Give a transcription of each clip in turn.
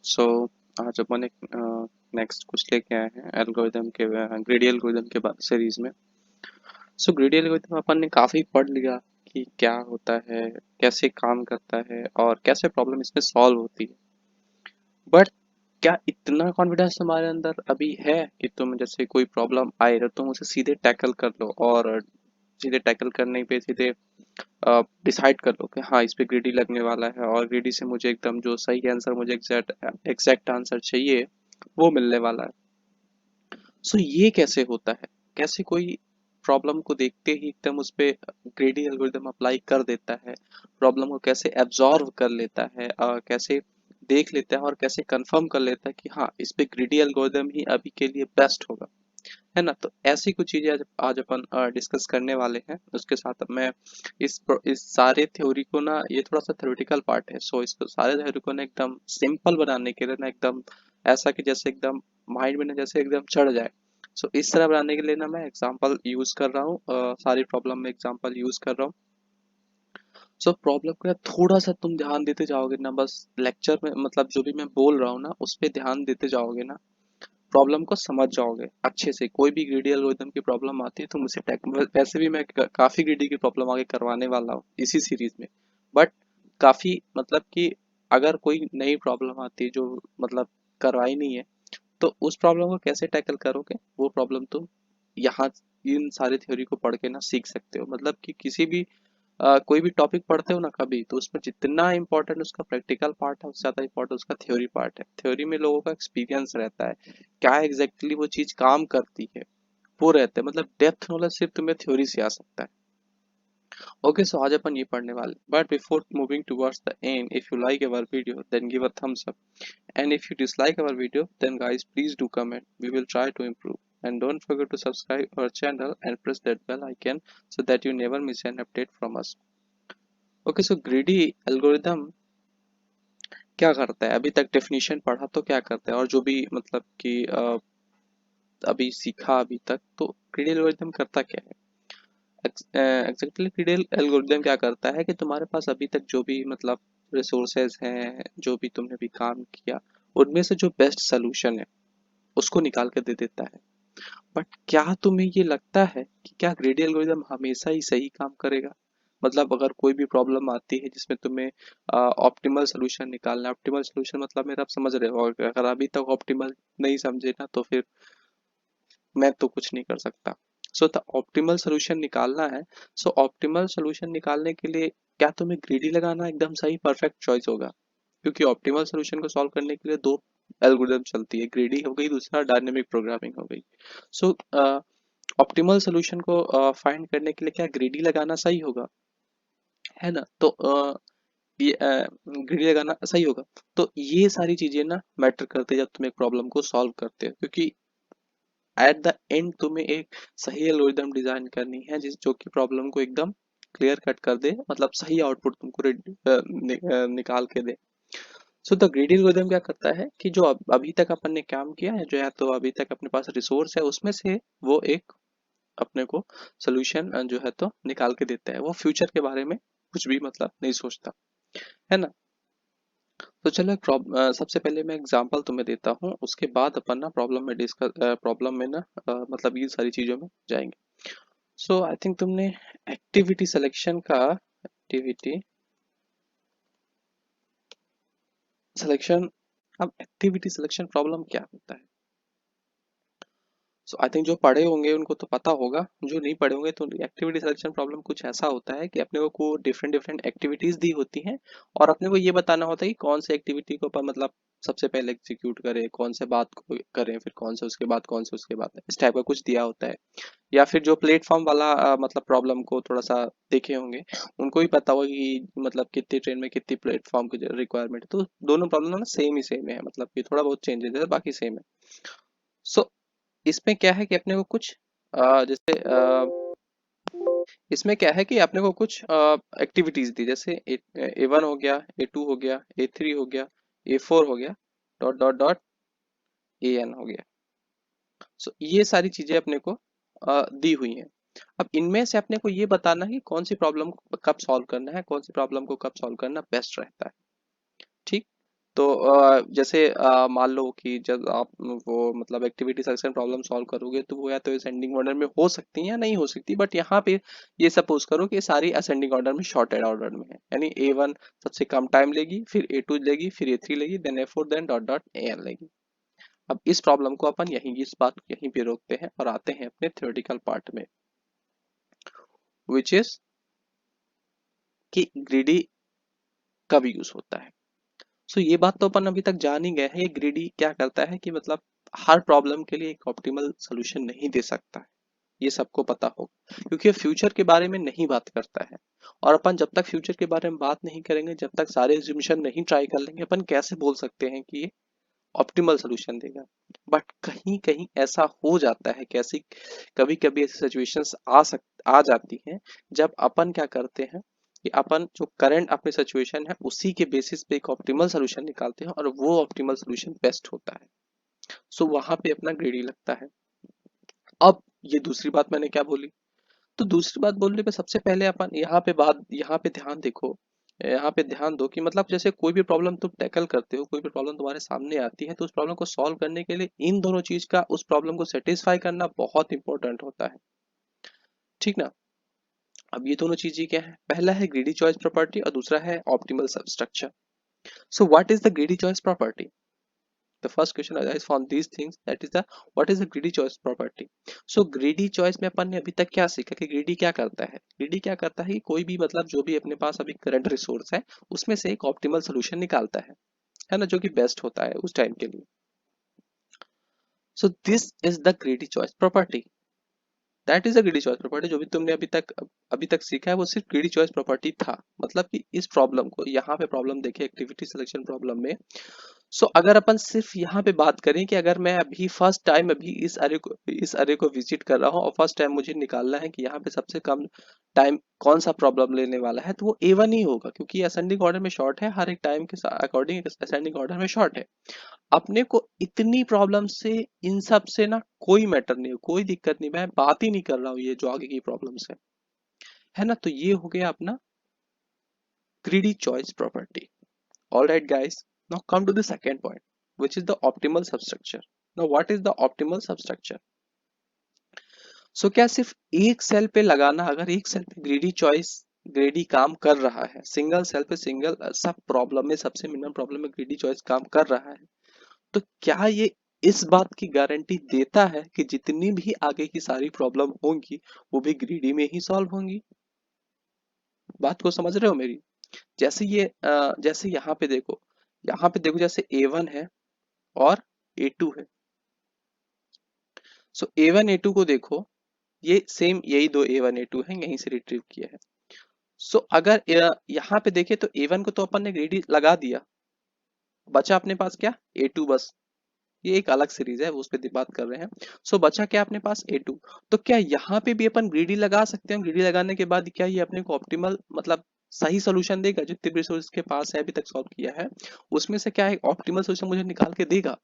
सो आज अपन एक नेक्स्ट कुछ लेके आए हैं एल्गोरिदम के ग्रेडी एल्गोरिदम के बाद सीरीज में। सो ग्रेडी एल्गोरिदम अपन ने काफ़ी पढ़ लिया कि क्या होता है, कैसे काम करता है और कैसे प्रॉब्लम इसमें सॉल्व होती है। बट क्या इतना कॉन्फिडेंस तुम्हारे अंदर अभी है कि तुम जैसे कोई प्रॉब्लम आए तो तुम उसे सीधे टैकल कर लो और सीधे टैकल करने पे सीधे डिसाइड कर लो कि हाँ इस पे ग्रेडी लगने वाला है और ग्रेडी से मुझे एकदम जो सही आंसर, मुझे एग्जैक्ट एग्जैक्ट आंसर चाहिए वो मिलने वाला है। सो ये कैसे होता है? कैसे कोई प्रॉब्लम को देखते ही एकदम उस पे ग्रेडी एल्गोरिदम अप्लाई कर देता है? प्रॉब्लम को कैसे एब्जॉर्व कर लेता है, कैसे देख लेता है और कैसे कंफर्म कर लेता है कि हाँ इस पे ग्रेडी एल्गोरिदम ही अभी के लिए बेस्ट होगा, है ना? तो ऐसी कुछ चीजें आज आज अपन डिस्कस करने वाले हैं। उसके साथ मैं इस सारे थ्योरी को ना, ये थोड़ा सा थ्योरेटिकल पार्ट है, सो इसको सारे थ्योरी को ना एकदम सिंपल बनाने के लिए ना, एकदम ऐसा कि जैसे एकदम माइंड में ना जैसे एकदम चढ़ जाए। सो इस तरह बनाने के लिए ना मैं एग्जांपल यूज कर रहा हूँ, सारी प्रॉब्लम में एग्जांपल यूज कर रहा हूँ। सो प्रॉब्लम को थोड़ा सा तुम ध्यान देते जाओगे ना, बस लेक्चर में मतलब जो भी मैं बोल रहा हूँ ना उस पे ध्यान देते जाओगे ना, प्रॉब्लम को समझ जाओगे अच्छे से। कोई भी ग्रीडी एल्गोरिथम की प्रॉब्लम आती है तो मुझे वैसे भी मैं काफी ग्रीडी की प्रॉब्लम आगे करवाने वाला हूँ इसी सीरीज में। बट काफी मतलब कि अगर कोई नई प्रॉब्लम आती है जो मतलब करवाई नहीं है, तो उस प्रॉब्लम को कैसे टैकल करोगे वो प्रॉब्लम तुम यहाँ इन सारी थ्योरी को पढ़ के ना सीख सकते हो। मतलब कि किसी भी कोई भी टॉपिक पढ़ते हो ना कभी, तो उसमें जितना इम्पोर्टेंट उसका प्रैक्टिकल पार्ट है उससे ज़्यादा इम्पोर्टेंट उसका थ्योरी पार्ट है। थ्योरी में लोगों का एक्सपीरियंस रहता है, क्या एग्जैक्टली वो चीज़ काम करती है वो रहता है। मतलब डेप्थ नॉलेज सिर्फ तुम्हें थ्योरी से आ सकता है। ओके, सो आज अपन ये पढ़ने वाले, but before moving towards the end, if you like our video then give a thumbs up, and if you dislike our video, then guys please do comment. We will try to improve. And don't forget to subscribe our channel and press that bell icon so that you never miss an update from us. Okay, so greedy algorithm क्या करता है? अभी तक definition पढ़ा तो क्या करता है, और जो भी मतलब कि अभी सीखा अभी तक, तो ग्रीडी एल्गोरिथम करता क्या है? एग्जैक्टली ग्रीडी एल्गोरिथम क्या करता है कि तुम्हारे पास अभी तक जो भी मतलब रिसोर्सेज हैं, जो भी तुमने भी काम किया, उनमें से जो बेस्ट सोल्यूशन है उसको निकाल के दे देता है। बट क्या तुम्हें ये लगता है कि क्या ग्रेडी एल्गोरिदम हमेशा ही सही काम करेगा? मतलब अगर कोई भी प्रॉब्लम आती है जिसमें तुम्हें ऑप्टिमल सोल्यूशन निकालना है, ऑप्टिमल सोल्यूशन मतलब मेरा आप समझ रहे हो, अगर अभी तक ऑप्टिमल नहीं समझे ना तो फिर मैं तो कुछ नहीं कर सकता। सो द ऑप्टिमल सोल्यूशन निकालना है। सो ऑप्टिमल सोल्यूशन निकालने के लिए क्या तुम्हें ग्रेडी लगाना एकदम सही परफेक्ट चॉइस होगा? क्योंकि ऑप्टिमल सोल्यूशन को सॉल्व करने के लिए दो एल्गोरिदम चलती है, ग्रेडी हो गई, दूसरा डायनेमिक प्रोग्रामिंग हो गई। सो ऑप्टिमल सोल्यूशन को फाइंड करने के लिए क्या ग्रेडी लगाना सही होगा, है ना? तो ये ग्रेडी लगाना सही होगा। तो ये सारी चीजें ना मैटर करते हैं जब तुम एक प्रॉब्लम को सॉल्व करते हो, क्योंकि एट द एंड तुम्हें एक सही एल्गोरिदम डिजाइन करनी है जिस जो कि प्रॉब्लम को एकदम क्लियर कट कर दे, मतलब सही आउटपुट तुमको निकाल के दे। सो द ग्रीडी एल्गोरिथम क्या करता है कि जो अभी तक अपन ने काम किया है, जो है तो अभी तक अपने पास रिसोर्स है उसमें से वो एक अपने को सोल्यूशन जो है तो निकाल के देता है। वो फ्यूचर के बारे में कुछ भी मतलब नहीं सोचता, है ना? तो चलो एक सबसे पहले मैं एग्जांपल तुम्हें देता हूँ, उसके बाद अपन ना प्रॉब्लम में डिस्कस प्रॉब्लम में ना मतलब ये सारी चीजों में जाएंगे। सो आई थिंक तुमने एक्टिविटी सिलेक्शन का एक्टिविटी सिलेक्शन अब एक्टिविटी सिलेक्शन प्रॉब्लम क्या होता है? सो आई थिंक जो पढ़े होंगे उनको तो पता होगा, जो नहीं पढ़े होंगे तो एक्टिविटी सिलेक्शन प्रॉब्लम कुछ ऐसा होता है कि अपने को डिफरेंट डिफरेंट एक्टिविटीज दी होती हैं और अपने को ये बताना होता है कि कौन से एक्टिविटी को अपन मतलब सबसे पहले एग्जीक्यूट करें, कौन से बात को करें, फिर कौन से उसके बाद, कौन से उसके बाद, इस टाइप का कुछ दिया होता है। या फिर जो प्लेटफॉर्म वाला मतलब प्रॉब्लम को थोड़ा सा देखे होंगे उनको भी पता होगा कि मतलब कितनी ट्रेन में कितनी प्लेटफॉर्म की रिक्वायरमेंट है। तो दोनों प्रॉब्लम ना सेम ही सेम है, मतलब कि थोड़ा बहुत चेंजेस है, बाकी सेम है। सो इसमें क्या है कि अपने को कुछ जैसे इसमें क्या है कि अपने को कुछ एक्टिविटीज दी, जैसे A1 हो गया, A2 हो गया, A3 हो गया, A4 हो गया, डॉट डॉट डॉट AN हो गया। सो ये सारी चीजें अपने को दी हुई हैं। अब इनमें से अपने को ये बताना है कि कौन सी प्रॉब्लम को कब सॉल्व करना है, कौन सी प्रॉब्लम को कब सॉल्व करना बेस्ट रहता है। ठीक। तो जैसे मान लो कि जब आप वो मतलब एक्टिविटी सिलेक्शन प्रॉब्लम सॉल्व करोगे तो वो या तो असेंडिंग ऑर्डर में हो सकती है या नहीं हो सकती, बट यहाँ पे ये सपोज करो कि सारी असेंडिंग ऑर्डर में शॉर्टेड ऑर्डर में है, यानी A1 सबसे कम टाइम लेगी, फिर A2 लेगी, फिर A3 लेगी, then A4, then dot dot AN लेगी। अब इस प्रॉब्लम को अपन इस बात यहीं पे रोकते हैं और आते हैं अपने थ्योरेटिकल पार्ट में, विच इज कि ग्रीडी कब यूज होता है। सो ये बात तो अपन अभी तक जान ही गए हैं, ये ग्रीडी क्या करता है कि मतलब हर प्रॉब्लम के लिए एक ऑप्टिमल सोल्यूशन नहीं दे सकता है, ये सबको पता हो, क्योंकि ये फ्यूचर के बारे में नहीं बात करता है। और अपन जब तक फ्यूचर के बारे में बात नहीं करेंगे, जब तक सारे एज्यूमेशन नहीं ट्राई कर लेंगे, अपन कैसे बोल सकते हैं कि ये ऑप्टिमल सोल्यूशन देगा। बट कहीं कहीं ऐसा हो जाता है, कैसी कभी कभी ऐसी सिचुएशंस आ जाती हैं जब अपन क्या करते हैं कि अपन जो करंट अपनी सिचुएशन है उसी के बेसिस पे एक ऑप्टिमल सोल्यूशन निकालते हैं और वो ऑप्टिमल सोल्यूशन बेस्ट होता है। सो वहां पे अपना ग्रेडी लगता है। अब ये दूसरी बात मैंने क्या बोली, तो दूसरी बात बोलने पे सबसे पहले अपन यहाँ पे ध्यान देखो, यहाँ पे ध्यान दो कि मतलब जैसे कोई भी प्रॉब्लम तुम टैकल करते हो, कोई भी प्रॉब्लम तुम्हारे सामने आती है, तो उस प्रॉब्लम को सॉल्व करने के लिए इन दोनों चीज का उस प्रॉब्लम को सेटिस्फाई करना बहुत इंपॉर्टेंट होता है, ठीक ना। अब ये दोनों चीजें क्या है, पहला है ग्रीडी चॉइस प्रॉपर्टी और दूसरा है optimal substructure. So what is the greedy choice property? The first question arises from these things, that is the what is the greedy choice property. So greedy choice में अपन ने अभी तक क्या सीखा कि greedy क्या करता है, greedy क्या करता है कि कोई भी मतलब जो भी अपने पास अभी करंट रिसोर्स है उसमें से एक ऑप्टिमल सोल्यूशन निकालता है ना, जो कि बेस्ट होता है उस टाइम के लिए। So this is the greedy choice property, that is a greedy choice property. जो भी तुमने अभी तक सीखा है वो सिर्फ ग्रीडी चॉइस प्रॉपर्टी था, मतलब कि इस प्रॉब्लम को यहाँ पे प्रॉब्लम देखे एक्टिविटी सिलेक्शन प्रॉब्लम में। सो अगर अपन सिर्फ यहाँ पे बात करें कि अगर मैं अभी फर्स्ट टाइम अभी इस अरे को विजिट कर रहा हूँ और फर्स्ट टाइम मुझे निकालना है कि यहाँ पे सबसे कम टाइम कौन सा प्रॉब्लम लेने वाला है, तो वो A1 ही होगा, क्योंकि ये असेंडिंग ऑर्डर में शॉर्ट है, हर एक टाइम के अकॉर्डिंग असेंडिंग ऑर्डर में शॉर्ट है। अपने को इतनी प्रॉब्लम से इन सब से ना कोई मैटर नहीं, कोई दिक्कत नहीं, मैं बात ही नहीं कर रहा हूँ ये जो आगे की प्रॉब्लम्स है ना। तो ये हो गया अपना greedy choice property. All right, guys. Now come to the second point, which is the optimal substructure. Now, what is the optimal substructure? So क्या सिर्फ एक सेल पे लगाना, अगर एक सेल पे ग्रेडी काम कर रहा है, सिंगल सेल पे सिंगल सब प्रॉब्लम में सबसे मिनिमम प्रॉब्लम में ग्रेडी चॉइस काम कर रहा है, तो क्या ये इस बात की गारंटी देता है कि जितनी भी आगे की सारी प्रॉब्लम होंगी वो भी ग्रीडी में ही सॉल्व होंगी? बात को समझ रहे हो मेरी? जैसे यहाँ पे देखो जैसे A1 है और A2 है। सो A1 A2 को देखो, ये सेम यही दो A1 A2 है, यहीं से रिट्रीव किया है। सो अगर यहाँ पे देखे तो A1 को तो अपन ने ग्रेडी लगा दिया, बचा अपने पास क्या A2 बस। ये एक अलग सीरीज है, उस पर बात कर रहे हैं। सो बचा क्या अपने पास A2। तो क्या यहाँ पे भी अपन ग्रीडी लगा सकते हैं? ग्रीडी लगाने के बाद क्या ये अपने को ऑप्टिमल मतलब सही सोल्यूशन देगा? जितने भी रिसोर्स के पास है अभी तक सॉल्व किया है उसमें से क्या एक ऑप्टिमल सोल्यूशन मुझे निकाल के देगा?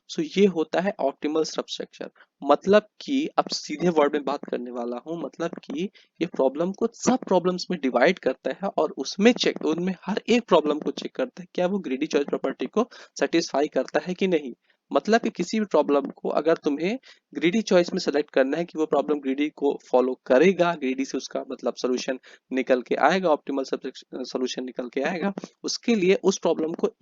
सो ये होता है ऑप्टिमल सबस्ट्रक्चर। मतलब कि अब सीधे वर्ड में बात करने वाला हूं, मतलब कि ये प्रॉब्लम को सब प्रॉब्लम्स में डिवाइड करता है और उनमें हर एक प्रॉब्लम को चेक करता है क्या वो ग्रीडी चॉइस प्रॉपर्टी को सेटिस्फाई करता है कि नहीं। मतलब कि किसी भी प्रॉब्लम को अगर तुम्हें ग्रीडी चॉइस में सेलेक्ट करना है कि वो प्रॉब्लम ग्रीडी को फॉलो करेगा, ग्रीडी से उसका मतलब सोल्यूशन निकल के आएगा, ऑप्टिमल सोल्यूशन निकल के आएगा, उसके लिए उस प्रॉब्लम को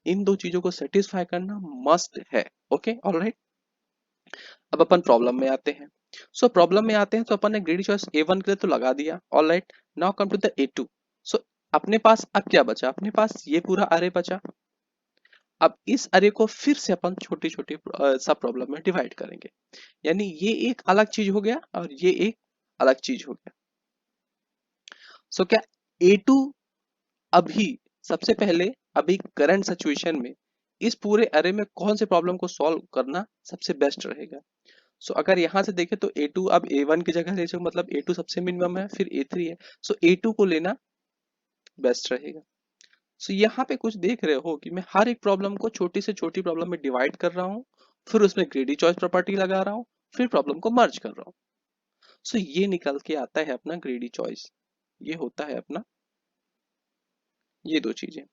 इन दो चीजों को सेटिस्फाई करना मस्ट है। Okay, alright. अब अपन प्रॉब्लम में आते हैं। प्रॉब्लम में आते हैं तो अपन ने ग्रीडी चॉइस A1 के लिए तो लगा दिया, alright. Now come to the A2। So अपने पास अब क्या बचा, अपने पास ये पूरा अरे बचा। अब इस अरे को फिर से अपन छोटी छोटी सब प्रॉब्लम में डिवाइड करेंगे, यानी ये एक अलग चीज हो गया और ये एक अलग चीज हो गया। क्या A2 अभी सबसे पहले अभी करंट सिचुएशन में इस पूरे अरे में कौन से प्रॉब्लम को सॉल्व करना सबसे बेस्ट रहेगा? अगर यहां से देखें तो A2 अब A1 की जगह ले जाओ, मतलब A2 सबसे मिनिमम है, फिर A3 है। A2 को लेना बेस्ट रहेगा। यहाँ पे कुछ देख रहे हो कि मैं हर एक प्रॉब्लम को छोटी से छोटी प्रॉब्लम में डिवाइड कर रहा हूँ, फिर उसमें ग्रीडी चॉइस प्रॉपर्टी लगा रहा हूँ, फिर प्रॉब्लम को मर्ज कर रहा हूँ। ये निकल के आता है अपना ग्रीडी चॉइस। ये होता है अपना ये दो चीजें।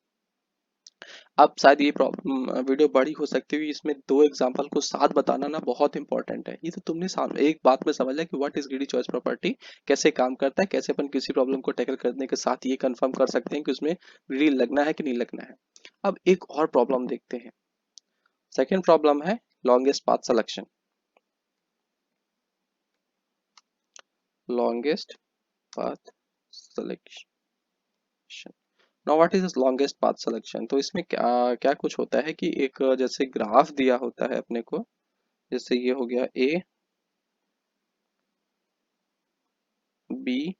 अब शायद ये प्रॉब्लम वीडियो बड़ी हो सकती है, इसमें दो एग्जांपल को साथ बताना ना बहुत इंपॉर्टेंट है। ये तो तुमने सामने एक बात में समझ लिया कि what is greedy choice property, कैसे काम करता है, कैसे अपन किसी प्रॉब्लम को टैकल करने के साथ ये कंफर्म कर सकते हैं कि उसमें ग्रीडी लगना है कि नहीं लगना है। अब एक और प्रॉब्लम देखते हैं। सेकेंड प्रॉब्लम है longest path selection. Longest path selection. Now what is longest path selection. तो इसमें क्या क्या कुछ होता है कि एक जैसे ग्राफ दिया होता है अपने को, जैसे ये हो गया ए बी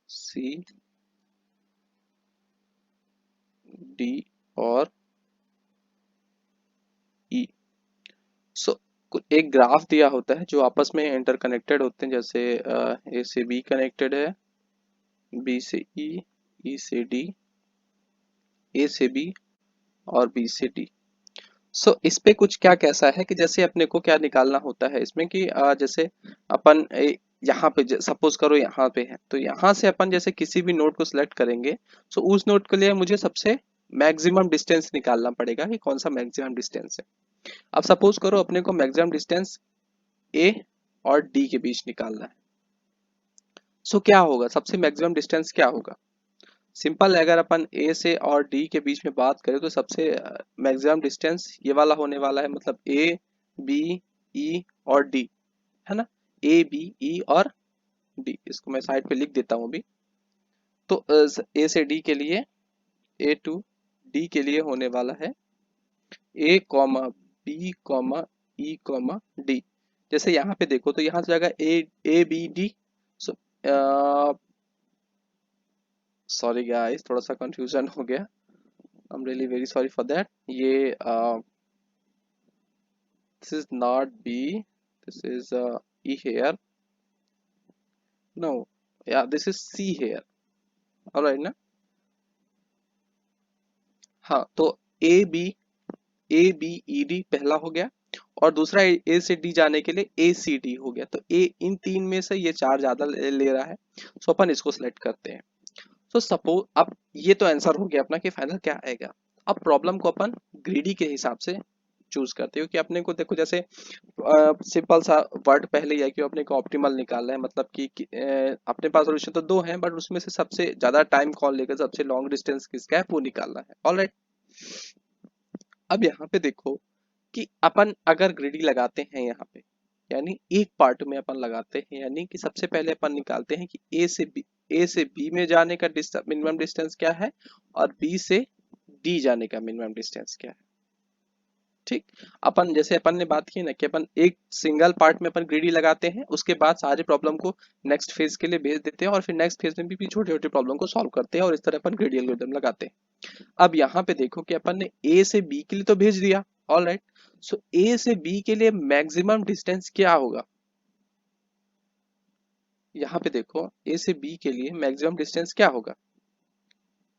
सी डी और ई। सो एक ग्राफ दिया होता है जो आपस में इंटरकनेक्टेड होते हैं, जैसे ए से बी कनेक्टेड है, बी से ई से डी, ए से बी और बी से डी। सो इस पे कुछ क्या कैसा है कि जैसे अपने को क्या निकालना होता है इसमें कि जैसे अपन यहाँ पे सपोज करो यहाँ पे है, तो यहाँ से अपन जैसे किसी भी नोड को सिलेक्ट करेंगे, सो उस नोड के लिए मुझे सबसे मैक्सिमम डिस्टेंस निकालना पड़ेगा कि कौन सा मैक्सिमम डिस्टेंस है। अब सपोज करो अपने को मैक्सिमम डिस्टेंस ए और डी के बीच निकालना है। सो क्या होगा, सबसे मैक्सिमम डिस्टेंस क्या होगा। सिंपल है, अगर अपन ए से और डी के बीच में बात करें तो सबसे मैक्सिमम डिस्टेंस ये वाला होने वाला है, मतलब ए बी ई और डी, है ना। ए बी ई और डी, इसको मैं साइड पे लिख देता हूँ अभी। तो ए से डी के लिए, ए टू डी के लिए होने वाला है A comma B comma E comma D. जैसे यहाँ पे देखो तो यहाँ से जाएगा A B D. So sorry guys, थोड़ा सा कंफ्यूजन हो गया, I am really very sorry for that. ये this is not B, this is E here, no, yeah, this is C here, alright ना। हाँ, तो ए बी ई डी पहला हो गया, और दूसरा ए से डी जाने के लिए ए सी डी हो गया। तो ए इन तीन में से ये चार ज्यादा ले रहा है, सो अपन इसको सिलेक्ट करते हैं। तो सपोज अब ये तो आंसर हो गया अपना कि फाइनल क्या आएगा। अब प्रॉब्लम को अपन ग्रीडी के हिसाब से चूज करते हो कि अपने को देखो जैसे सिंपल सा वर्ड पहले ही है कि अपने को ऑप्टिमल निकालना है, मतलब कि अपने पास सोल्यूशन तो दो हैं, बट उसमें से सबसे ज्यादा टाइम कौन लेगा, सबसे लॉन्ग डिस्टेंस किसका है वो निकालना है। ऑलराइट, अब यहाँ पे देखो कि अपन अगर ग्रीडी लगाते हैं यहाँ पे, यानी एक पार्ट में अपन लगाते हैं, यानी कि सबसे पहले अपन निकालते हैं कि ए से बी में जाने का मिनिमम डिस्टेंस क्या है और बी से डी जाने का मिनिमम डिस्टेंस क्या है। ठीक, अपन जैसे अपन ने बात की ना कि अपन एक सिंगल पार्ट में अपन ग्रीडी लगाते हैं, उसके बाद सारे प्रॉब्लम को नेक्स्ट फेज के लिए भेज देते हैं और फिर नेक्स्ट फेज में भी छोटे छोटे प्रॉब्लम को सॉल्व करते हैं, और इस तरह अपन ग्रीडी एल्गोरिथम लगाते हैं। अब यहाँ पे देखो कि अपन ने ए से बी के लिए तो भेज दिया, ऑल राइट। सो ए से बी के लिए मैक्सिमम डिस्टेंस क्या होगा, यहाँ पे देखो ए से बी के लिए मैक्सिमम डिस्टेंस क्या होगा।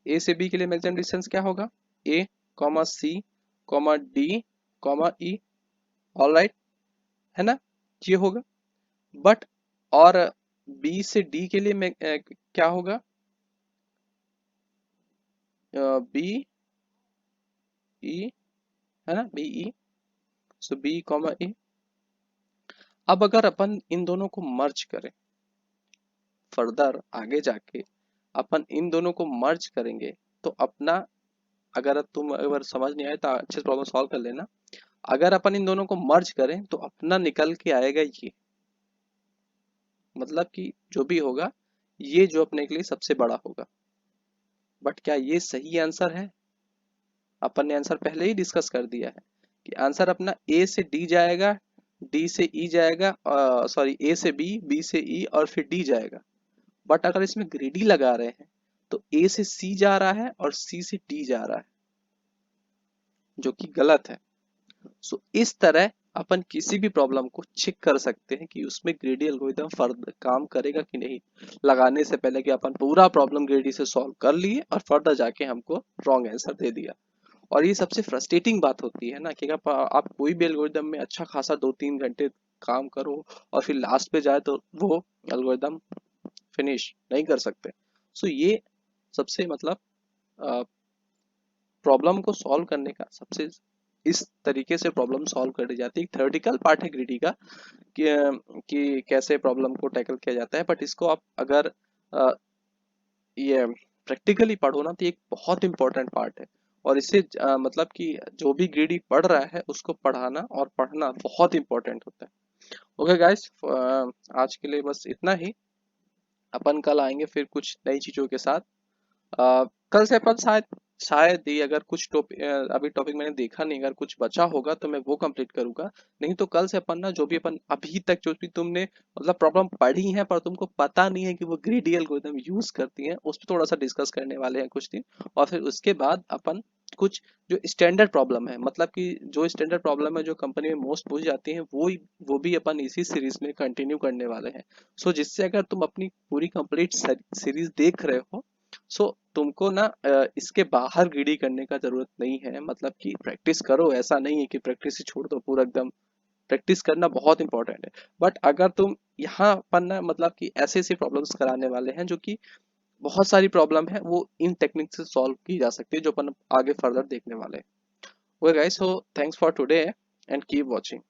ए से बी के लिए मैक्सिमम डिस्टेंस क्या होगा, A comma C comma D comma E, all right, है ना, ये होगा। बट और बी से डी के लिए क्या होगा, बी ई, है ना, बी ई, सो बी कॉमा ई। अब अगर अपन इन दोनों को मर्ज करें, फर्दर आगे जाके अपन इन दोनों को मर्ज करेंगे, तो अपना, अगर तुम अगर समझ नहीं आए तो अच्छे से प्रॉब्लम सॉल्व कर लेना। अगर अपन इन दोनों को मर्ज करें तो अपना निकल के आएगा ये, मतलब कि जो भी होगा ये जो अपने के लिए सबसे बड़ा होगा। बट क्या ये सही आंसर है, अपन ने आंसर पहले ही डिस्कस कर दिया है कि आंसर अपना ए से डी जाएगा, डी से ई जाएगा, सॉरी ए से बी, बी से ई और फिर डी जाएगा। बट अगर इसमें ग्रीडी लगा रहे हैं तो ए से सी जा रहा है और सी से डी जा रहा है, जो कि गलत है। सो इस तरह अपन किसी भी प्रॉब्लम को चेक कर सकते हैं कि उसमें ग्रेडी एल्गोरिथम फर्दर काम करेगा कि नहीं, लगाने से पहले कि अपन पूरा प्रॉब्लम ग्रेडी से सॉल्व कर लिए और फर्दर जाके हमको रॉन्ग आंसर दे दिया। और ये सबसे फ्रस्ट्रेटिंग बात होती है ना कि आप कोई भी एल्गोरिदम में अच्छा खासा 2-3 घंटे काम करो और फिर लास्ट पे जाए तो वो एल्गोरिदम फिनिश नहीं कर सकते। सो ये सबसे मतलब प्रॉब्लम को सॉल्व करने का सबसे इस तरीके से प्रॉब्लम सॉल्व करी जाती है। थ्योरेटिकल पार्ट है ग्रीडी का कि कैसे प्रॉब्लम को टैकल किया जाता है, बट इसको आप अगर अ, ये प्रैक्टिकली पढ़ो ना तो ये एक बहुत इंपॉर्टेंट पार्ट है। और इससे मतलब कि जो भी ग्रीडी पढ़ रहा है उसको पढ़ाना और पढ़ना बहुत इंपॉर्टेंट होता है। ओके गाइस, आज के लिए बस इतना ही। अपन कल आएंगे फिर कुछ नई चीजों के साथ। कल से अपन शायद शायद ही अगर कुछ टॉपिक, अभी टॉपिक मैंने देखा नहीं, अगर कुछ बचा होगा तो मैं वो कंप्लीट करूंगा। नहीं तो कल से अपन ना जो भी अपन अभी तक जो भी तुमने मतलब प्रॉब्लम पढ़ी है पर तुमको पता नहीं है कि वो ग्रीडी एल्गोरिथम यूज करती हैं, उस पर थोड़ा सा डिस्कस करने वाले हैं कुछ दिन। और फिर उसके बाद अपन कुछ जो स्टैंडर्ड प्रॉब्लम है, मतलब कि जो स्टैंडर्ड प्रॉब्लम है जो कंपनी में मोस्ट पूछ जाती है, वो भी अपन इसी सीरीज में कंटिन्यू करने वाले हैं। सो जिससे अगर तुम अपनी पूरी कंप्लीट सीरीज देख रहे हो, सो तुमको ना इसके बाहर ग्रीडी करने का जरूरत नहीं है। मतलब कि प्रैक्टिस करो, ऐसा नहीं है कि प्रैक्टिस ही छोड़ दो पूरा एकदम। प्रैक्टिस करना बहुत इंपॉर्टेंट है। बट अगर तुम यहाँ पर ना मतलब कि ऐसे ऐसे प्रॉब्लम्स कराने वाले हैं जो कि बहुत सारी प्रॉब्लम है वो इन टेक्निक से सॉल्व की जा सकती है, जो अपन आगे फर्दर देखने वाले हैं। Okay guys, so thanks for today and keep watching.